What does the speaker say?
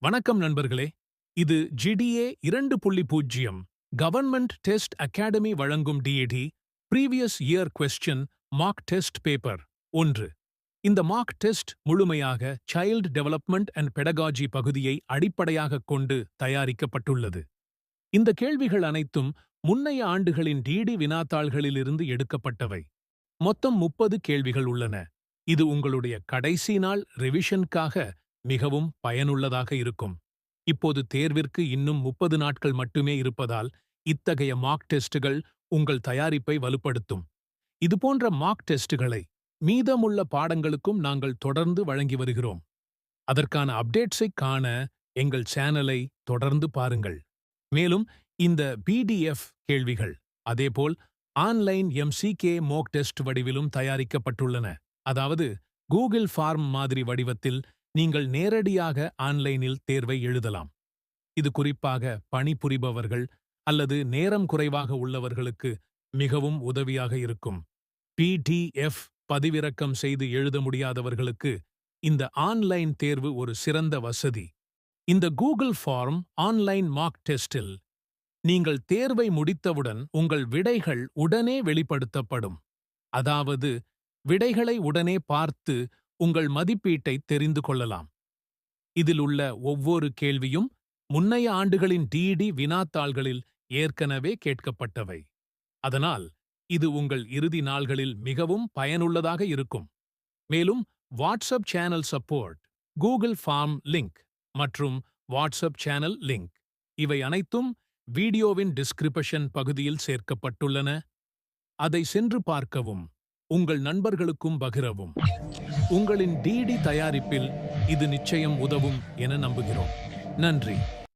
வணக்கம் நண்பர்களே. இது GDA 2.0 கவர்ன்மெண்ட் டெஸ்ட் அகாடமி வழங்கும் DAT previous year question mark test paper 1. இந்த மார்க் டெஸ்ட் முழுமையாக சைல்ட் டெவலப்மெண்ட் அண்ட் பெடகாஜி பகுதியை அடிப்படையாகக் கொண்டு தயாரிக்கப்பட்டுள்ளது. இந்த கேள்விகள் அனைத்தும் முன்னைய ஆண்டுகளின் DD வினாத்தாள்களிலிருந்து எடுக்கப்பட்டவை. மொத்தம் 30 கேள்விகள் உள்ளன. இது உங்களுடைய கடைசி நாள் ரிவிஷனுக்காக மிகவும் பயனுள்ளதாக இருக்கும். இப்போது தேர்விற்கு இன்னும் 30 நாட்கள் மட்டுமே இருப்பதால் இத்தகைய மார்க் டெஸ்டுகள் உங்கள் தயாரிப்பை வலுப்படுத்தும். இதுபோன்ற மார்க் டெஸ்டுகளை மீதமுள்ள பாடங்களுக்கும் நாங்கள் தொடர்ந்து வழங்கி வருகிறோம். அதற்கான அப்டேட்ஸை காண எங்கள் சேனலை தொடர்ந்து பாருங்கள். மேலும் இந்த PDF கேள்விகள் அதேபோல் ஆன்லைன் MCQ மார்க் டெஸ்ட் வடிவிலும் தயாரிக்கப்பட்டுள்ளன. அதாவது கூகுள் ஃபார்ம் மாதிரி வடிவத்தில் நீங்கள் நேரடியாக ஆன்லைனில் தேர்வை எழுதலாம். இது குறிப்பாக பணிபுரிபவர்கள் அல்லது நேரம் குறைவாக உள்ளவர்களுக்கு மிகவும் உதவியாக இருக்கும். PDF பதிவிறக்கம் செய்து எழுத முடியாதவர்களுக்கு இந்த ஆன்லைன் தேர்வு ஒரு சிறந்த வசதி. இந்த கூகுள் ஃபார்ம் ஆன்லைன் மார்க் டெஸ்டில் நீங்கள் தேர்வை முடித்தவுடன் உங்கள் விடைகள் உடனே வெளிப்படுத்தப்படும். அதாவது விடைகளை உடனே பார்த்து உங்கள் மதிப்பீட்டை தெரிந்து கொள்ளலாம். இதில் உள்ள ஒவ்வொரு கேள்வியும் முன்னைய ஆண்டுகளின் DD வினாத்தாள்களில் ஏற்கனவே கேட்கப்பட்டவை. அதனால் இது உங்கள் இறுதி நாள்களில் மிகவும் பயனுள்ளதாக இருக்கும். மேலும் WhatsApp channel support, Google form link மற்றும் வாட்ஸ்அப் சேனல் லிங்க் இவை அனைத்தும் வீடியோவின் டிஸ்கிரிப்ஷன் பகுதியில் சேர்க்கப்பட்டுள்ளன. அதை சென்று பார்க்கவும், உங்கள் நண்பர்களுக்கும் பகிரவும். உங்களின் DD தயாரிப்பில் இது நிச்சயம் உதவும் என நம்புகிறோம். நன்றி.